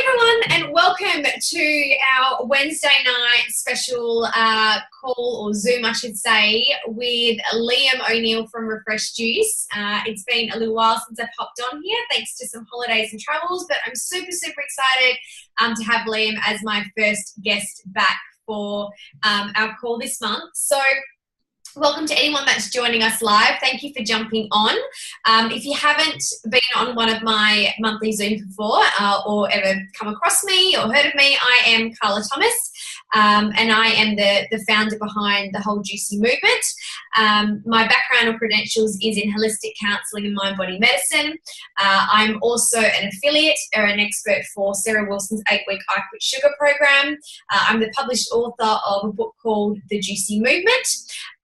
everyone, and welcome to our Wednesday night special call, or Zoom I should say, with Liam O'Neill from Refresh Juice. It's been a little while since I've hopped on here, thanks to some holidays and travels, but I'm super excited to have Liam as my first guest back for our call this month. So welcome to anyone that's joining us live. Thank you for jumping on. If you haven't been on one of my monthly Zooms before or ever come across me or heard of me, I am Carla Thomas, and I am the founder behind the whole Juicy movement. My background or credentials is in holistic counselling and mind-body medicine. I'm also an affiliate or an expert for Sarah Wilson's 8-week I Quit Sugar program. I'm the published author of a book called The Juicy Movement.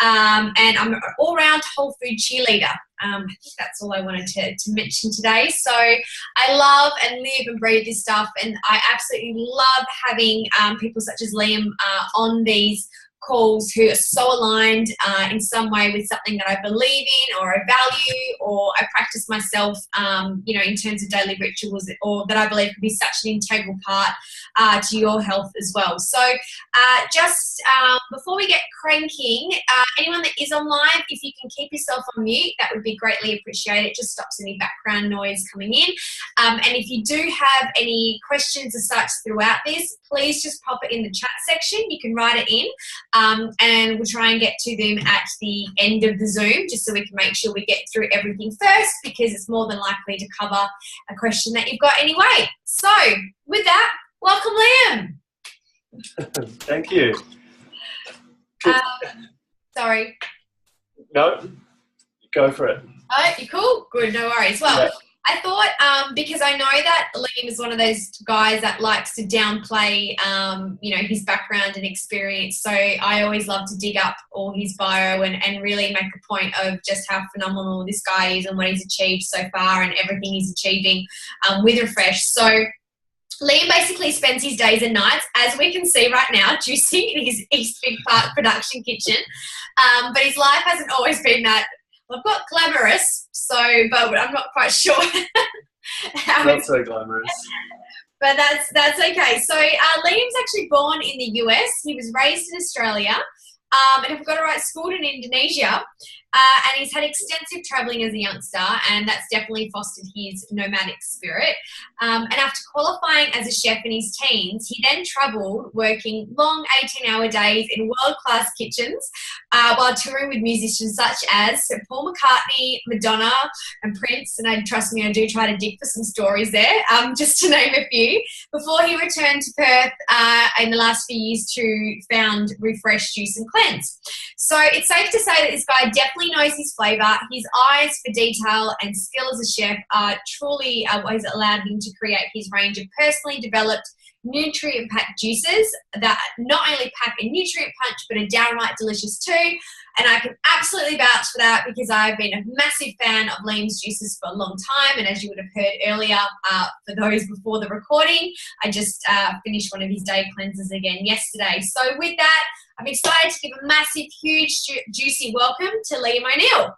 And I'm an all-round whole food cheerleader. I think that's all I wanted to mention today. So I love and live and breathe this stuff, and I absolutely love having people such as Liam on these calls who are so aligned in some way with something that I believe in or I value or I practice myself, in terms of daily rituals, or that I believe can be such an integral part to your health as well. So just before we get cranking, anyone that is on live, if you can keep yourself on mute, that would be greatly appreciated. It just stops any background noise coming in. And if you do have any questions as such throughout this, please just pop it in the chat section. You can write it in. And we'll try and get to them at the end of the Zoom, just so we can make sure we get through everything first, because it's more than likely to cover a question that you've got anyway. So with that, welcome Liam. Thank you. Sorry. No, go for it. Oh, you cool? Good, no worries. Well, yeah. I thought, because I know that Liam is one of those guys that likes to downplay, his background and experience. So I always love to dig up all his bio and really make a point of just how phenomenal this guy is and what he's achieved so far and everything he's achieving with Refresh. So Liam basically spends his days and nights, as we can see right now, juicing in his East Big Park production kitchen. But his life hasn't always been that. I've got glamorous, but I'm not quite sure how not so glamorous. But that's okay. So Liam's actually born in the US. He was raised in Australia, and if I've got it right, schooled in Indonesia. And he's had extensive travelling as a youngster, and that's definitely fostered his nomadic spirit. And after qualifying as a chef in his teens, he then travelled working long 18-hour days in world-class kitchens while touring with musicians such as Sir Paul McCartney, Madonna and Prince. And trust me, I do try to dig for some stories there, just to name a few, before he returned to Perth in the last few years to found Refresh Juice and Cleanse. So it's safe to say that this guy definitely knows his flavour. His eyes for detail and skill as a chef are truly what has allowed him to create his range of personally developed nutrient-packed juices that not only pack a nutrient punch but are downright delicious too. And I can absolutely vouch for that, because I've been a massive fan of Liam's juices for a long time. And as you would have heard earlier, for those before the recording, I just finished one of his day cleanses again yesterday. So with that, I'm excited to give a massive, huge, juicy welcome to Liam O'Neill.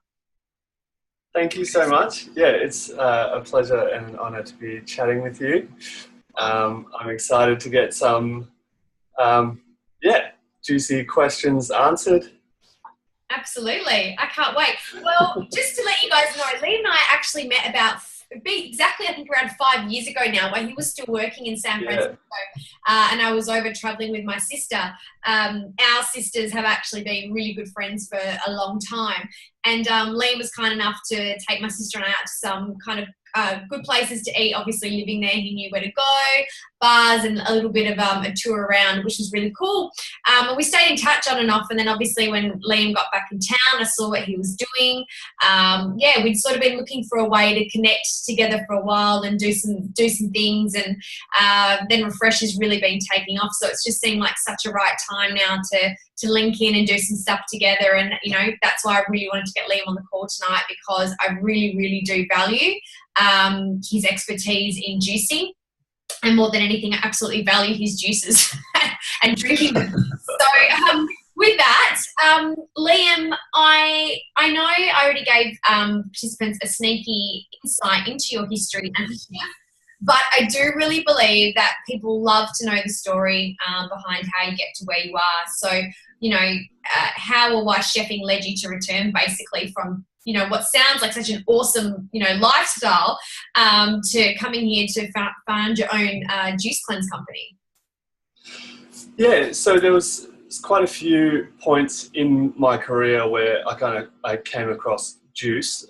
Thank you so much. Yeah, it's a pleasure and an honour to be chatting with you. I'm excited to get some, juicy questions answered. Absolutely. I can't wait. Well, just to let you guys know, Liam and I actually met I think around 5 years ago now, where he was still working in San Francisco, and I was over traveling with my sister. Our sisters have actually been really good friends for a long time, and Liam was kind enough to take my sister and I out to some kind of good places to eat. Obviously, living there, he knew where to go, bars, and a little bit of a tour around, which was really cool. And we stayed in touch on and off. And then obviously when Liam got back in town, I saw what he was doing. We'd sort of been looking for a way to connect together for a while and do some things. And then Refresh has really been taking off. So it's just seemed like such a right time now to link in and do some stuff together. And, that's why I really wanted to get Liam on the call tonight, because I really, really do value his expertise in juicing. And more than anything, I absolutely value his juices and drinking them. So with that, Liam, I know I already gave participants a sneaky insight into your history as a chef. But I do really believe that people love to know the story behind how you get to where you are. So, you know, how or why chefing led you to return basically from, you know, what sounds like such an awesome, you know, lifestyle to coming here to found your own juice cleanse company. Yeah, so there was quite a few points in my career where I came across juice.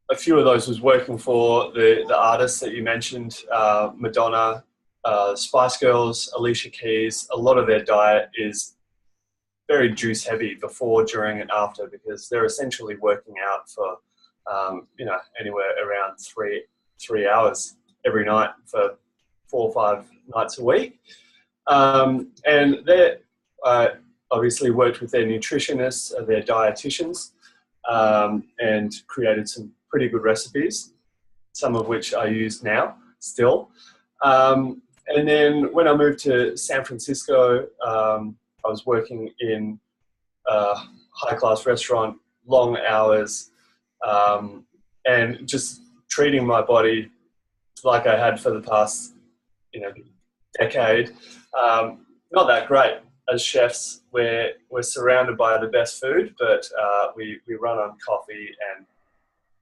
A few of those was working for the artists that you mentioned, Madonna, Spice Girls, Alicia Keys. A lot of their diet is very juice heavy before, during and after, because they're essentially working out for, you know, anywhere around three hours every night for 4 or 5 nights a week. And they obviously worked with their nutritionists, their dietitians, and created some pretty good recipes, some of which I use now still. And then when I moved to San Francisco, I was working in a high-class restaurant, long hours, and just treating my body like I had for the past, you know, decade. Not that great. As chefs, we're surrounded by the best food, but we run on coffee and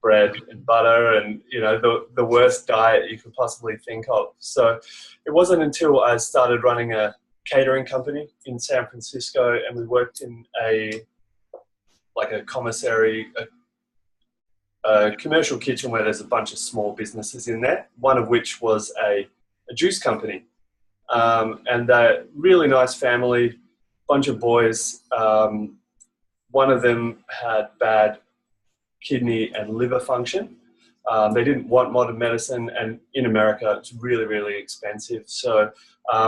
bread and butter and, you know, the worst diet you could possibly think of. So it wasn't until I started running a catering company in San Francisco, and we worked in a commissary, a commercial kitchen where there's a bunch of small businesses in there, one of which was a juice company. And they're really nice family, bunch of boys. One of them had bad kidney and liver function. They didn't want modern medicine, and in America it's really, really expensive. So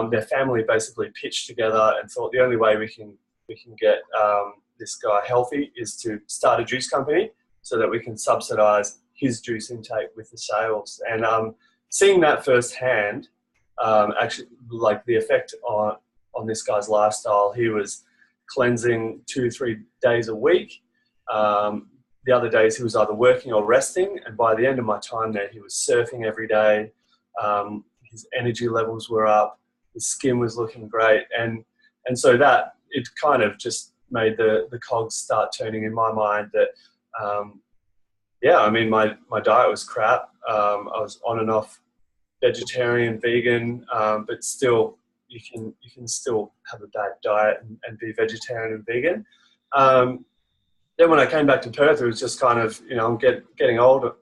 their family basically pitched together and thought the only way we can get this guy healthy is to start a juice company so that we can subsidize his juice intake with the sales. And seeing that firsthand, actually, like the effect on this guy's lifestyle, he was cleansing 2-3 days a week. The other days he was either working or resting, and by the end of my time there, he was surfing every day. His energy levels were up, his skin was looking great, and so that it kind of just made the cogs start turning in my mind that, yeah, I mean, my diet was crap. I was on and off vegetarian, vegan, but still, you can still have a bad diet and be vegetarian and vegan. Then when I came back to Perth, it was just kind of, you know, I'm getting older,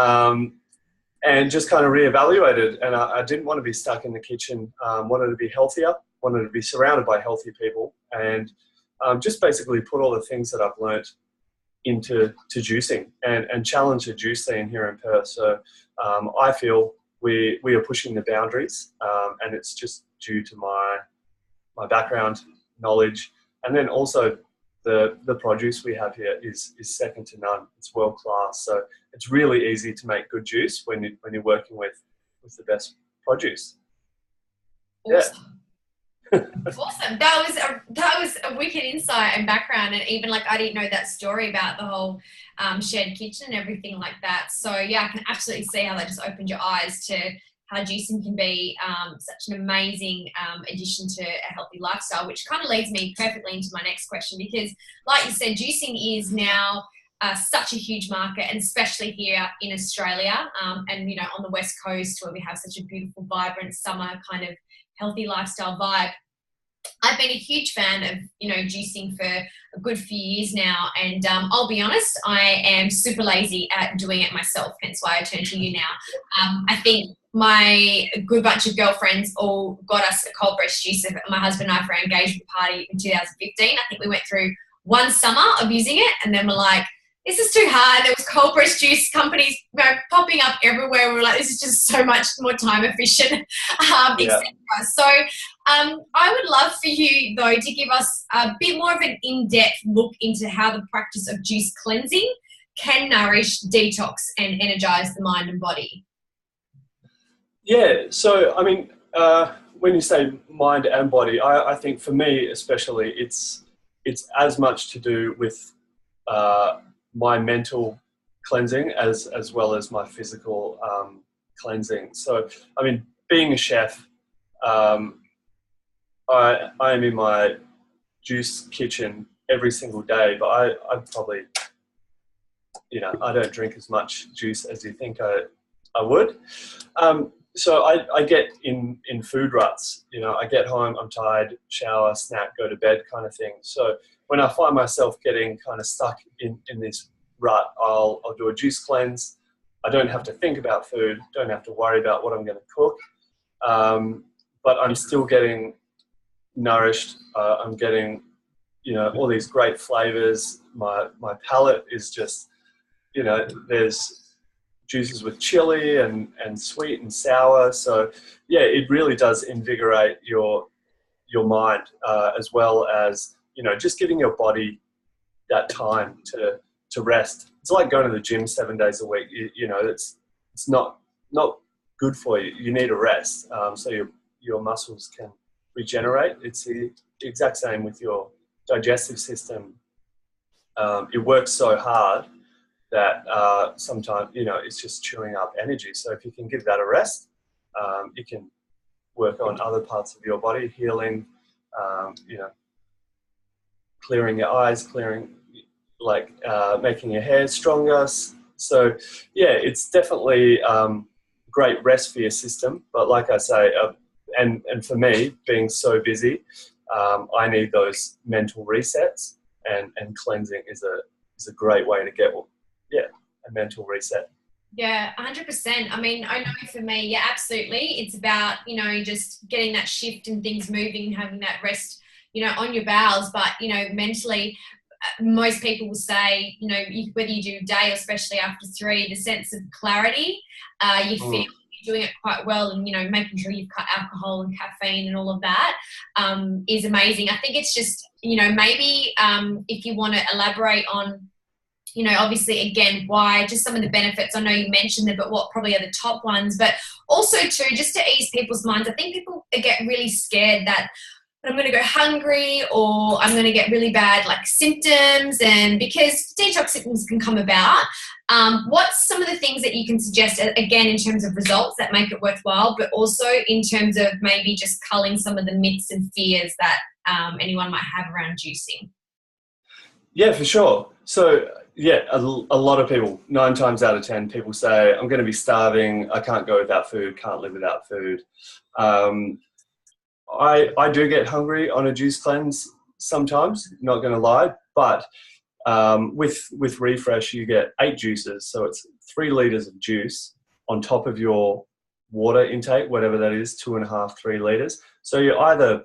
and just kind of reevaluated. And I didn't want to be stuck in the kitchen. Wanted to be healthier, wanted to be surrounded by healthy people, and just basically put all the things that I've learnt into juicing and challenge the juice scene here in Perth. So I feel we are pushing the boundaries, and it's just due to my background, knowledge, and then also the produce we have here is second to none. It's world class. So it's really easy to make good juice when you're working with the best produce. Awesome. Yeah. Awesome. That was a wicked insight and background, and even like I didn't know that story about the whole shared kitchen and everything like that. So yeah, I can absolutely see how that just opened your eyes to how juicing can be such an amazing addition to a healthy lifestyle, which kind of leads me perfectly into my next question, because like you said, juicing is now such a huge market, and especially here in Australia, and, you know, on the West Coast where we have such a beautiful, vibrant summer kind of healthy lifestyle vibe. I've been a huge fan of, you know, juicing for a good few years now, and I'll be honest, I am super lazy at doing it myself, hence why I turn to you now. I think my good bunch of girlfriends all got us a cold pressed juice of my husband and I for our engagement party in 2015. I think we went through one summer of using it, and then we're like, this is too hard. There was cold pressed juice companies, you know, popping up everywhere. We were like, this is just so much more time efficient, etc. So I would love for you, though, to give us a bit more of an in-depth look into how the practice of juice cleansing can nourish, detox, and energise the mind and body. Yeah, so I mean, when you say mind and body, I think for me especially, it's as much to do with my mental cleansing as well as my physical cleansing. So, I mean, being a chef, I am in my juice kitchen every single day, but I probably, I don't drink as much juice as you think I would. So I get in food ruts. I get home, I'm tired, shower, snack, go to bed kind of thing. So when I find myself getting kind of stuck in this rut, I'll do a juice cleanse. I don't have to think about food, don't have to worry about what I'm going to cook, but I'm still getting nourished. I'm getting, all these great flavors. My palate is just, there's juices with chili and sweet and sour. So yeah, it really does invigorate your mind, as well as, just giving your body that time to rest. It's like going to the gym 7 days a week. It's not good for you. You need a rest, so your muscles can regenerate. It's the exact same with your digestive system. It works so hard that sometimes, it's just chewing up energy. So if you can give that a rest, you can work on other parts of your body, healing, clearing your eyes, making your hair stronger. So yeah, it's definitely great rest for your system. But like I say, and for me, being so busy, I need those mental resets, and cleansing is a great way to get a mental reset. Yeah, 100%. I mean, I know for me, yeah, absolutely. It's about, just getting that shift and things moving and having that rest, on your bowels. But, mentally, most people will say, whether you do day or especially after 3, the sense of clarity, you feel you're doing it quite well, and, making sure you've cut alcohol and caffeine and all of that is amazing. I think it's just, maybe if you want to elaborate on, obviously, again, why, just some of the benefits. I know you mentioned them, but what probably are the top ones? But also, too, just to ease people's minds, I think people get really scared that I'm going to go hungry, or I'm going to get really bad, symptoms, and because detox symptoms can come about. What's some of the things that you can suggest, again, in terms of results that make it worthwhile, but also in terms of maybe just culling some of the myths and fears that anyone might have around juicing? Yeah, for sure. So yeah, a lot of people, 9 times out of 10, people say, I'm going to be starving, I can't go without food, can't live without food. I do get hungry on a juice cleanse sometimes, not going to lie, but with Refresh you get 8 juices, so it's 3 litres of juice on top of your water intake, whatever that is, 2.5, 3 litres. So you're either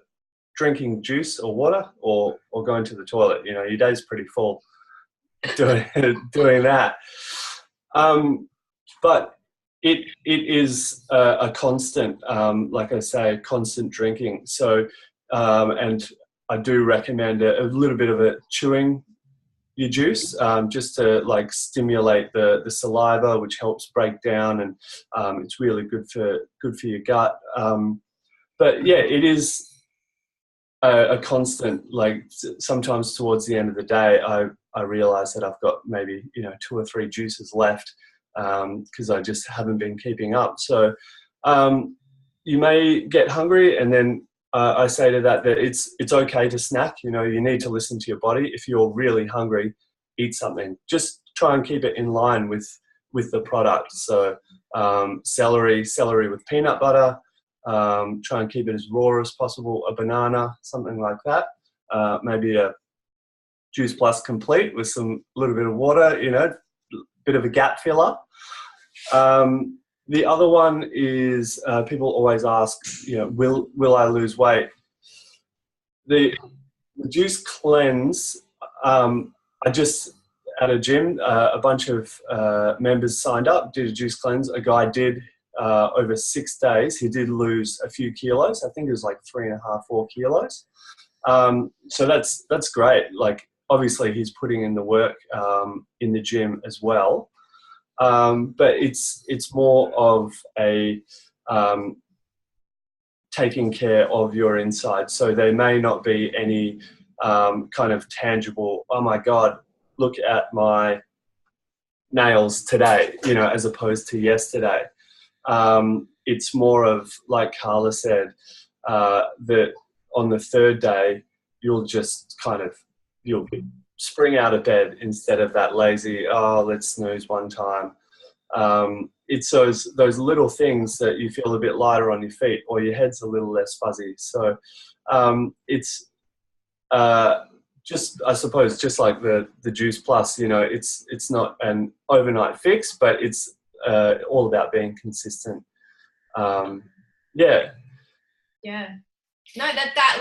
drinking juice or water or going to the toilet. Your day's pretty full doing that. But it is a constant, like I say, constant drinking. So, and I do recommend a little bit of chewing your juice, just to stimulate the saliva, which helps break down, and it's really good for your gut. But yeah, it is a constant. Sometimes towards the end of the day, I realize that I've got maybe 2 or 3 juices left, because I just haven't been keeping up. So you may get hungry, and then I say to that it's okay to snack. You need to listen to your body. If you're really hungry, eat something. Just try and keep it in line with the product. So celery with peanut butter. Try and keep it as raw as possible. A banana, something like that. Maybe a Juice Plus Complete with some little bit of water. Bit of a gap filler. The other one is people always ask, will I lose weight? The juice cleanse, I just, at a gym, a bunch of members signed up, did a juice cleanse. A guy did over 6 days. He did lose a few kilos. I think it was 3.5, 4 kilos. So that's great. Obviously he's putting in the work in the gym as well. But it's more of a taking care of your inside. So there may not be any kind of tangible, oh my God, look at my nails today, you know, as opposed to yesterday. It's more of, like Carla said, that on the third day, you'll just you'll spring out of bed instead of that lazy, oh, let's snooze one time. It's those little things that you feel a bit lighter on your feet, or your head's a little less fuzzy. So it's just, I suppose, just like the Juice Plus, you know, it's not an overnight fix, but it's all about being consistent. Yeah. Yeah. No, that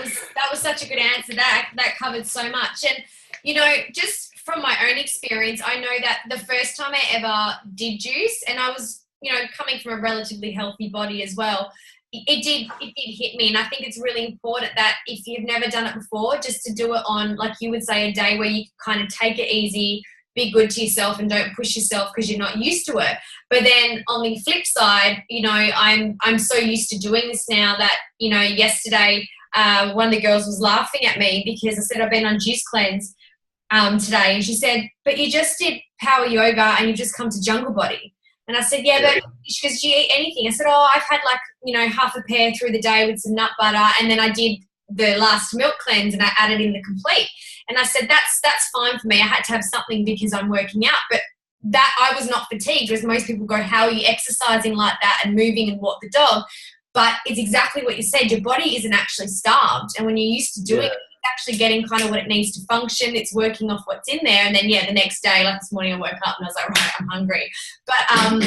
was such a good answer. That covered so much. And, you know, just from my own experience, I know that the first time I ever did juice, and I was, you know, coming from a relatively healthy body as well, it did hit me. And I think it's really important that if you've never done it before, just to do it on, like you would say, a day where you kind of take it easy, be good to yourself, and don't push yourself because you're not used to it. But then on the flip side, you know, I'm so used to doing this now that, you know, yesterday one of the girls was laughing at me because I said I've been on juice cleanse today, and she said, but you just did power yoga and you just come to Jungle Body. And I said, yeah, but because do you eat anything? I said, oh, I've had, like, you know, half a pear through the day with some nut butter, and then I did the last milk cleanse and I added in the complete. And I said, that's fine for me. I had to have something because I'm working out, but that I was not fatigued, whereas most people go, how are you exercising like that and moving and walk the dog? But it's exactly what you said. Your body isn't actually starved. And when you're used to doing it, it's actually getting kind of what it needs to function. It's working off what's in there. And then, the next day, like this morning, I woke up and I was like, right, I'm hungry. But,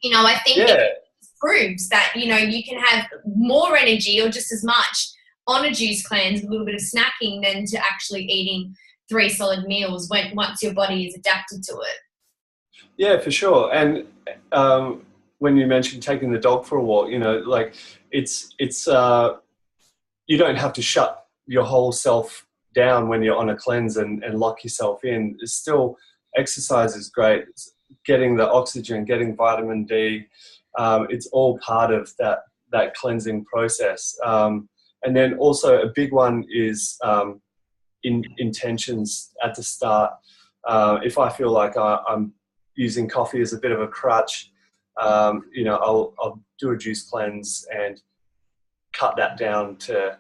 you know, I think it proves that, you know, you can have more energy or just as much on a juice cleanse, a little bit of snacking, than to actually eating 3 solid meals once your body is adapted to it. Yeah, for sure. And when you mentioned taking the dog for a walk, you know, like it's you don't have to shut your whole self down when you're on a cleanse and lock yourself in. It's still, exercise is great. It's getting the oxygen, getting vitamin D. It's all part of that cleansing process. And then also a big one is intentions at the start. If I feel like I'm using coffee as a bit of a crutch, you know, I'll do a juice cleanse and cut that down to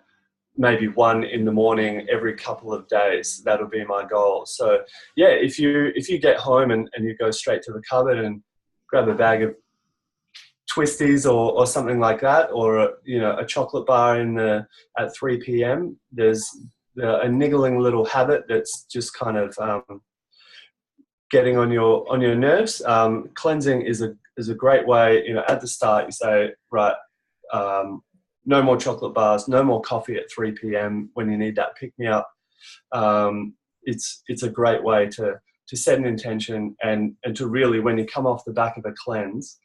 maybe 1 in the morning every couple of days. That'll be my goal. So yeah, if you get home and you go straight to the cupboard and grab a bag of twisties or something like that, or you know, a chocolate bar at 3 p.m. there's a niggling little habit that's just kind of getting on your nerves. Cleansing is a great way. You know, at the start you say, right, no more chocolate bars, no more coffee at 3 p.m. when you need that pick me up. It's a great way to set an intention and to really, when you come off the back of a cleanse,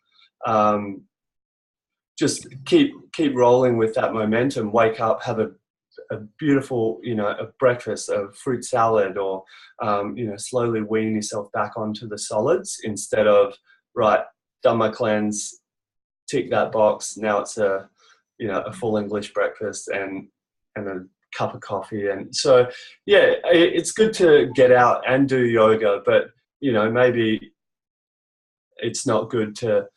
just keep rolling with that momentum. Wake up, have a beautiful, you know, a breakfast, a fruit salad, or you know, slowly wean yourself back onto the solids instead of, right, done my cleanse, tick that box. Now it's a full English breakfast and a cup of coffee. And so yeah, it's good to get out and do yoga, but you know, maybe it's not good to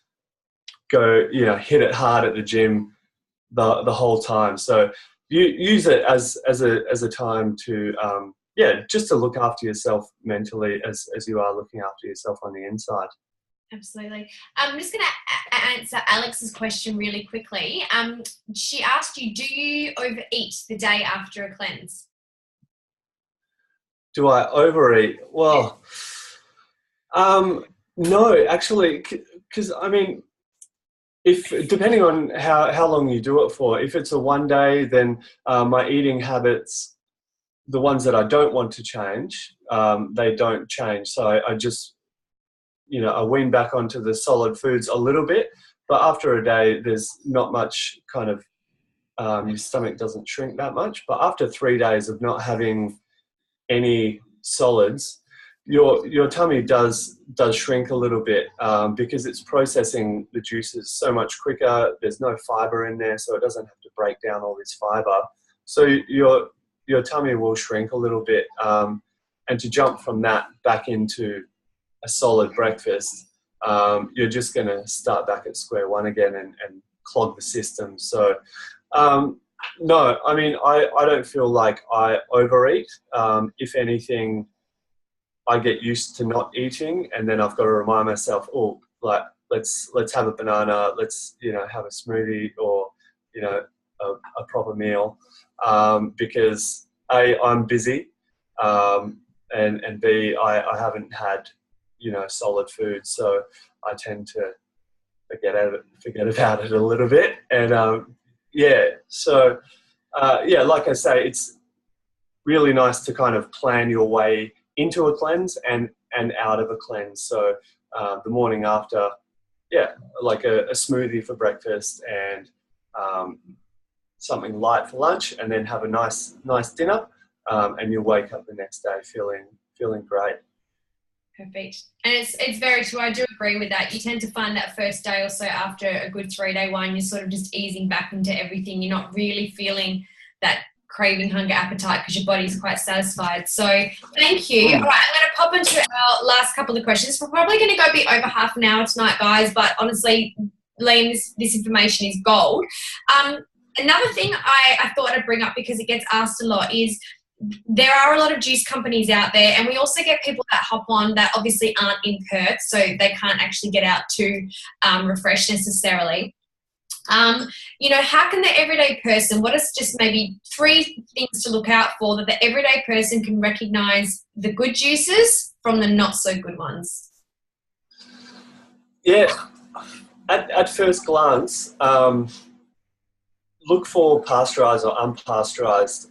go, you know, hit it hard at the gym the whole time. So you use it as a time to just to look after yourself mentally as you are looking after yourself on the inside. Absolutely. I'm just going to answer Alex's question really quickly. She asked you, do you overeat the day after a cleanse? Do I overeat? Well, no, actually, because I mean, if depending on how long you do it for, if it's a 1 day, then my eating habits, the ones that I don't want to change, they don't change. So I just, you know, I wean back onto the solid foods a little bit, but after a day, there's not much kind of, your stomach doesn't shrink that much. But after 3 days of not having any solids, your tummy does shrink a little bit because it's processing the juices so much quicker. There's no fiber in there, so it doesn't have to break down all this fiber. So your tummy will shrink a little bit, and to jump from that back into a solid breakfast, you're just going to start back at square one again and clog the system. So, no, I mean, I don't feel like I overeat. If anything, I get used to not eating, and then I've got to remind myself, oh, like, let's have a banana, let's, you know, have a smoothie, or, you know, a proper meal, because A, I'm busy, and B, I haven't had, you know, solid food, so I tend to forget about it a little bit. And yeah, so yeah, like I say, it's really nice to kind of plan your way into a cleanse and out of a cleanse. So the morning after, yeah, like a smoothie for breakfast, and something light for lunch, and then have a nice dinner, and you'll wake up the next day feeling great. Perfect. And it's very true. I do agree with that. You tend to find that first day or so after a good 3-day one, you're sort of just easing back into everything. You're not really feeling that craving, hunger, appetite, because your body's quite satisfied. So thank you. All right, I'm going to pop into our last couple of questions. We're probably going to go a bit over half an hour tonight, guys, but honestly, Liam, this information is gold. Another thing I thought I'd bring up, because it gets asked a lot, is there are a lot of juice companies out there, and we also get people that hop on that obviously aren't in Perth, so they can't actually get out to refresh necessarily. You know, how can the everyday person, what is just maybe 3 things to look out for that the everyday person can recognise the good juices from the not so good ones? Yeah, at first glance, look for pasteurised or unpasteurised.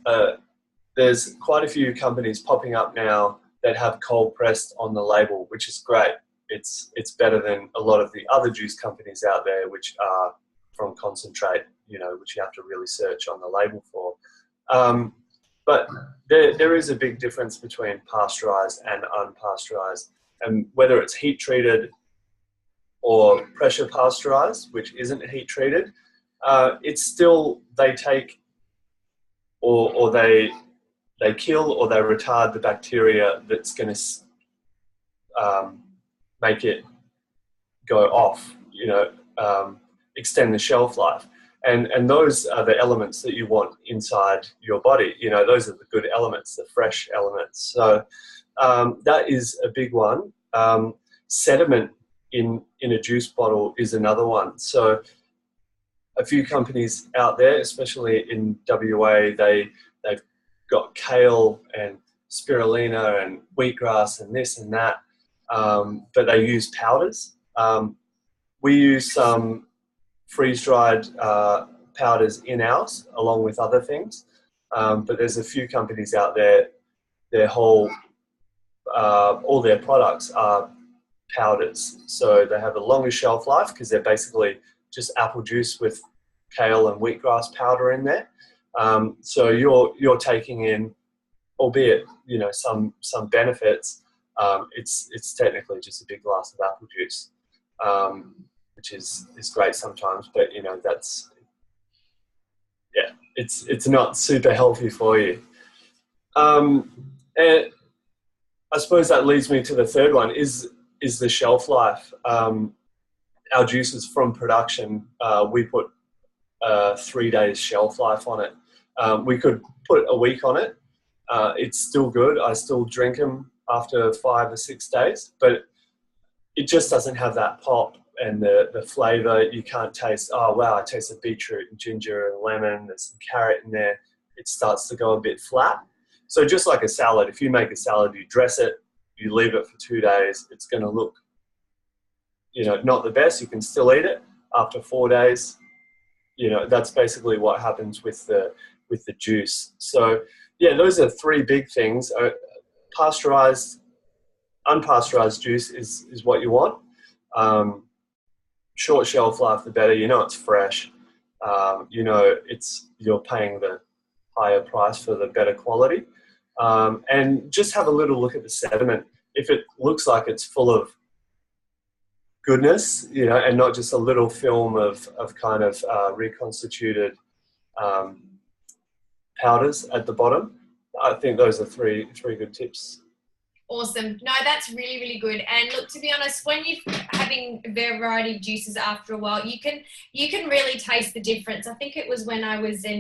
There's quite a few companies popping up now that have cold pressed on the label, which is great. It's better than a lot of the other juice companies out there, which are from concentrate, you know, which you have to really search on the label for. But there is a big difference between pasteurised and unpasteurised, and whether it's heat treated or pressure pasteurised, which isn't heat treated, it's still, they take or they kill or they retard the bacteria that's going to make it go off, you know, extend the shelf life. And those are the elements that you want inside your body. You know, those are the good elements, the fresh elements. So that is a big one. Sediment in a juice bottle is another one. So a few companies out there, especially in WA, they've got kale and spirulina and wheatgrass and this and that, but they use powders. We use some freeze-dried powders in ours, along with other things. But there's a few companies out there, all their products are powders. So they have a longer shelf life because they're basically just apple juice with kale and wheatgrass powder in there. So you're taking in, albeit, you know, some benefits. It's technically just a big glass of apple juice, which is great sometimes, but you know, that's, yeah, it's not super healthy for you. And I suppose that leads me to the third one, is the shelf life. Our juices from production, we put 3 days shelf life on it. We could put a week on it. It's still good. I still drink them after 5 or 6 days, but it just doesn't have that pop and the flavour. You can't taste, oh wow, I taste the beetroot and ginger and lemon, there's some carrot in there. It starts to go a bit flat. So just like a salad, if you make a salad, you dress it, you leave it for 2 days, it's going to look, you know, not the best. You can still eat it. After 4 days, you know, that's basically what happens with the juice. So yeah, those are 3 big things. Pasteurized, unpasteurized juice is what you want. Short shelf life, the better. You know, it's fresh. You know, you're paying the higher price for the better quality. And just have a little look at the sediment. If it looks like it's full of goodness, you know, and not just a little film of kind of reconstituted powders at the bottom, I think those are three good tips. Awesome. No, that's really, really good. And look, to be honest, when you're having a variety of juices after a while, you can really taste the difference. I think it was when I was in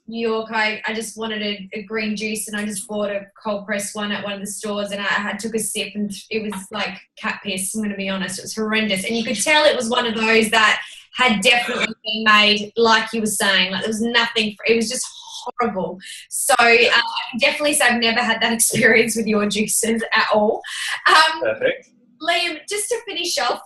New York, I just wanted a green juice, and I just bought a cold pressed one at one of the stores, and I took a sip, and it was like cat piss, I'm going to be honest. It was horrendous. And you could tell it was one of those that had definitely been made, like you were saying, like there was nothing, it was just horrible. So I can definitely say I've never had that experience with your juices at all. Perfect. Liam, just to finish off,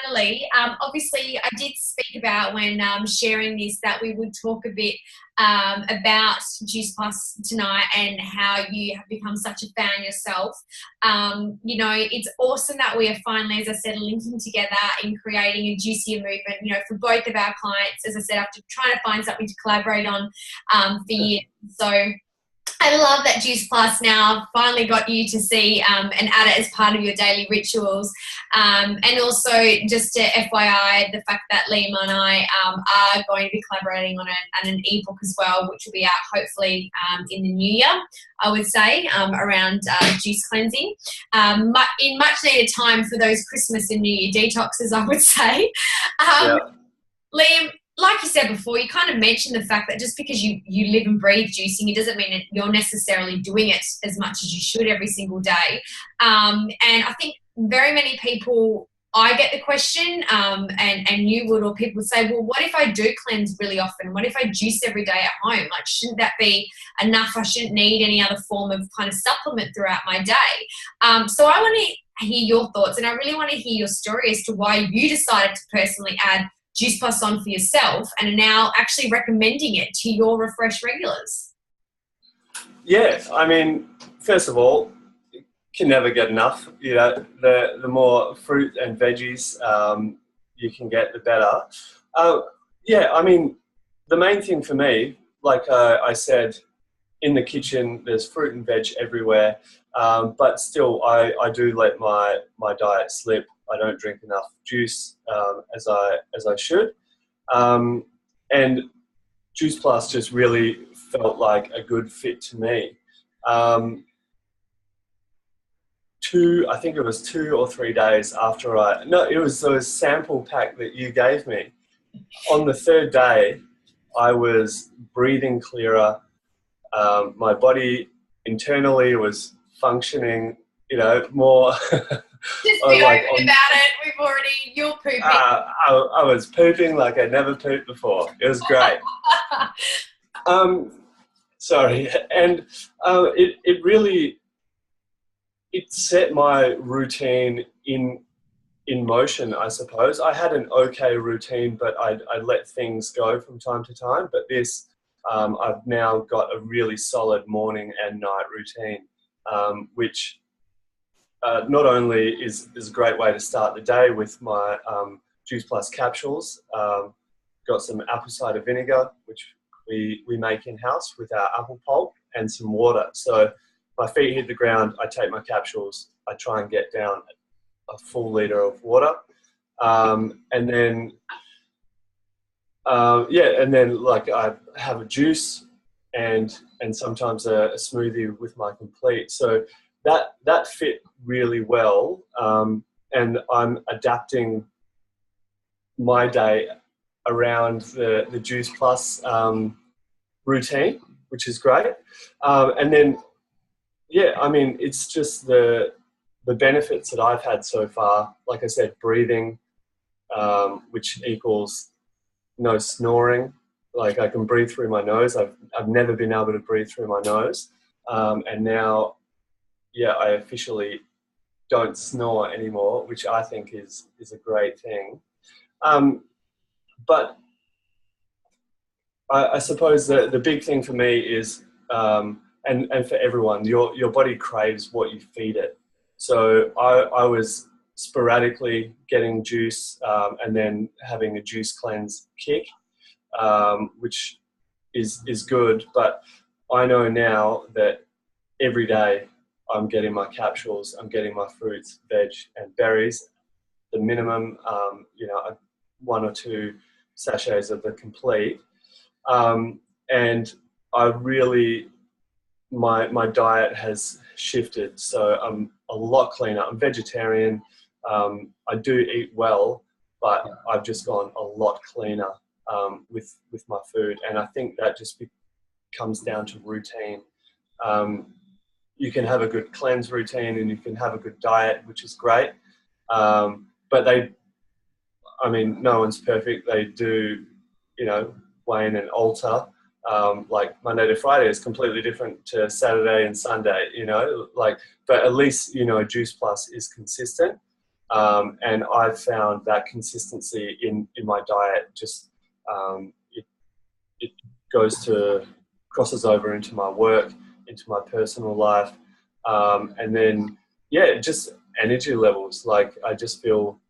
finally, obviously I did speak about when sharing this that we would talk a bit about Juice Plus tonight and how you have become such a fan yourself. You know, it's awesome that we are finally, as I said, linking together in creating a juicier movement, you know, for both of our clients. As I said, after trying to find something to collaborate on for years. So I love that Juice Plus now finally got you to see and add it as part of your daily rituals. And also, just to FYI, the fact that Liam and I are going to be collaborating on an ebook as well, which will be out hopefully in the new year, I would say, around juice cleansing. In much needed time for those Christmas and New Year detoxes, I would say. Liam, like you said before, you kind of mentioned the fact that just because you live and breathe juicing, it doesn't mean that you're necessarily doing it as much as you should every single day. And I think very many people, I get the question, and you would, or people would say, well, what if I do cleanse really often? What if I juice every day at home? Like, shouldn't that be enough? I shouldn't need any other form of kind of supplement throughout my day. So I want to hear your thoughts, and I really want to hear your story as to why you decided to personally add Juice Plus on for yourself and are now actually recommending it to your Refresh regulars. Yeah, I mean, first of all, you can never get enough. You know, the more fruit and veggies you can get, the better. Yeah, I mean, the main thing for me, like I said, in the kitchen, there's fruit and veg everywhere, but still I do let my diet slip. I don't drink enough juice as I should, and Juice Plus just really felt like a good fit to me. I think it was 2 or 3 days after it was the sample pack that you gave me. On the third day, I was breathing clearer. My body internally was functioning, you know, more. Just be open about it. You're pooping. I was pooping like I never pooped before. It was great. Sorry. And it really, it set my routine in motion, I suppose. I had an okay routine, but I let things go from time to time. But this, I've now got a really solid morning and night routine, which not only is a great way to start the day with my Juice Plus capsules. Got some apple cider vinegar, which we make in-house with our apple pulp, and some water. So my feet hit the ground, I take my capsules, I try and get down a full litre of water. And then like I have a juice and sometimes a smoothie with my complete. So that fit really well, and I'm adapting my day around the Juice Plus routine, which is great. And then, yeah, I mean, it's just the benefits that I've had so far. Like I said, breathing, which equals no snoring. Like I can breathe through my nose. I've never been able to breathe through my nose, and now, yeah, I officially don't snore anymore, which I think is a great thing. But I suppose the big thing for me is, and for everyone, your body craves what you feed it. So I was sporadically getting juice and then having a juice cleanse kick, which is good. But I know now that every day I'm getting my capsules, I'm getting my fruits, veg, and berries. The minimum, 1 or 2 sachets of the complete. And I really, my diet has shifted. So I'm a lot cleaner. I'm vegetarian. I do eat well, but I've just gone a lot cleaner with my food, and I think that just comes down to routine. You can have a good cleanse routine and you can have a good diet, which is great. But no one's perfect. They do, wane and alter. Like Monday to Friday is completely different to Saturday and Sunday, but at least, Juice Plus is consistent. And I've found that consistency in my diet just, it crosses over into my work, into my personal life. And then, just energy levels. Like I just feel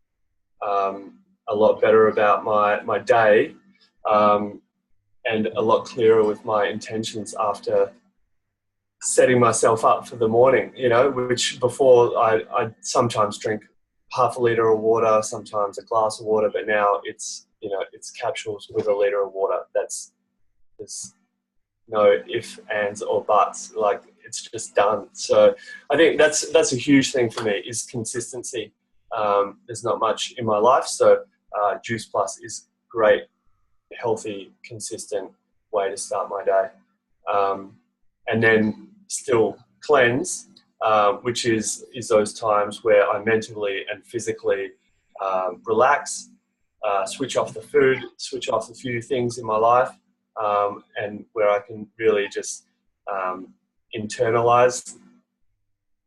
a lot better about my day, and a lot clearer with my intentions after setting myself up for the morning, which before I'd sometimes drink half a litre of water, sometimes a glass of water, but now it's capsules with a litre of water. There's no ifs, ands or buts. Like it's just done. So I think that's a huge thing for me is consistency. There's not much in my life, so Juice Plus is great, healthy, consistent way to start my day. And then still cleanse, which is those times where I mentally and physically relax, switch off the food, switch off a few things in my life, and where I can really just internalize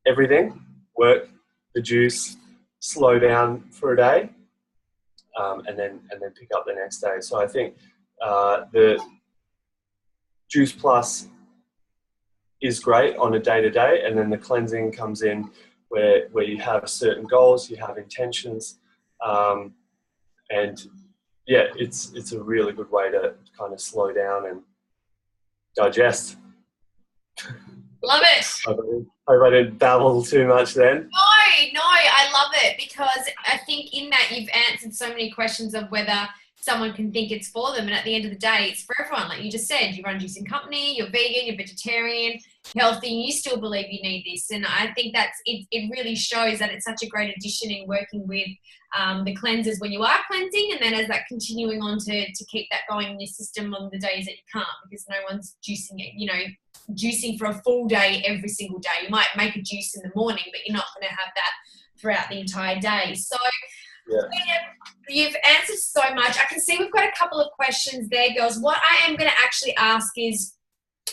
everything, work, the juice, slow down for a day, and then pick up the next day. So I think the Juice Plus is great on a day-to-day, and then the cleansing comes in where you have certain goals, you have intentions, and it's a really good way to kind of slow down and digest. Love it. Hope I didn't babble too much then. No, I love it because I think in that you've answered so many questions of whether someone can think it's for them, and at the end of the day, it's for everyone. Like you just said, you run a juicing company, you're vegan, you're vegetarian, healthy, and you still believe you need this. And I think it really shows that it's such a great addition in working with the cleansers when you are cleansing, and then as that continuing on to keep that going in your system on the days that you can't, because no one's juicing it, juicing for a full day every single day. You might make a juice in the morning, but you're not going to have that throughout the entire day. So you've answered so much. I can see we've got a couple of questions there, girls. What I am going to actually ask is,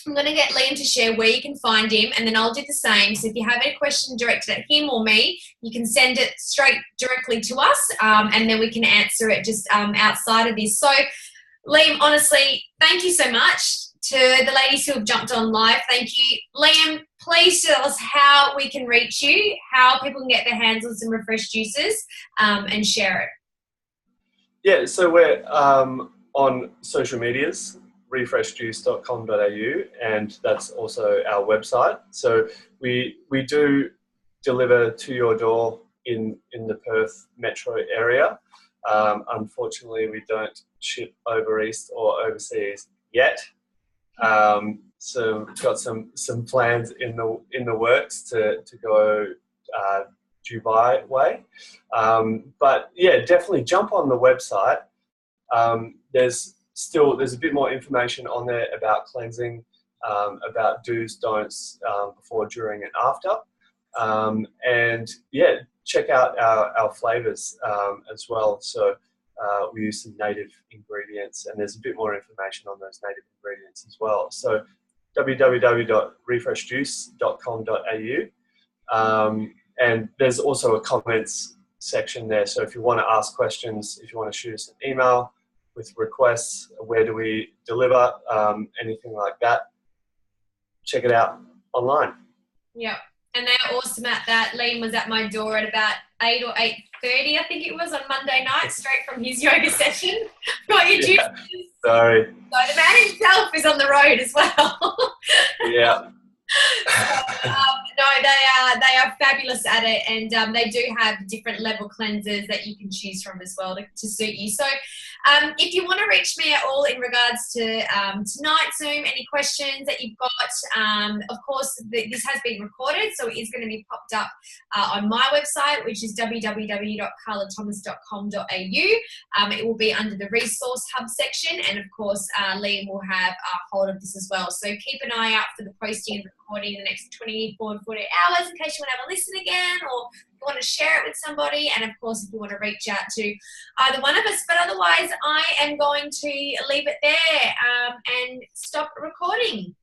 I'm going to get Liam to share where you can find him, and then I'll do the same. So if you have any question directed at him or me, you can send it straight directly to us, and then we can answer it just outside of this. So Liam, honestly, thank you so much. To the ladies who have jumped on live, thank you. Liam, please tell us how we can reach you, how people can get their hands on some refreshed juices, and share it. Yeah, so we're on social medias, refreshjuice.com.au, and that's also our website. So we do deliver to your door in the Perth metro area. Unfortunately, we don't ship over east or overseas yet. So we've got some plans in the works to go Dubai way. But yeah, definitely jump on the website. There's a bit more information on there about cleansing, about do's, don'ts, before, during and after. And yeah, check out our flavours as well. So we use some native ingredients, and there's a bit more information on those native ingredients as well. So www.refreshjuice.com.au, and there's also a comments section there. So if you want to ask questions, if you want to shoot us an email with requests, where do we deliver, anything like that, check it out online. Yeah, and they're awesome at that. Liam was at my door at about 8 or 8:30, I think it was, on Monday night, straight from his yoga session. Got your juices. Sorry. So the man himself is on the road as well. Yeah. No, they are fabulous at it, and they do have different level cleansers that you can choose from as well to suit you. So If you want to reach me at all in regards to tonight's Zoom, any questions that you've got, of course, this has been recorded, so it is going to be popped up on my website, which is www.carlathomas.com.au. It will be under the resource hub section, and of course, Liam will have hold of this as well. So keep an eye out for the posting and recording in the next 24 to 48 hours in case you want to have a listen again, or you want to share it with somebody, and of course if you want to reach out to either one of us. But otherwise I am going to leave it there and stop recording.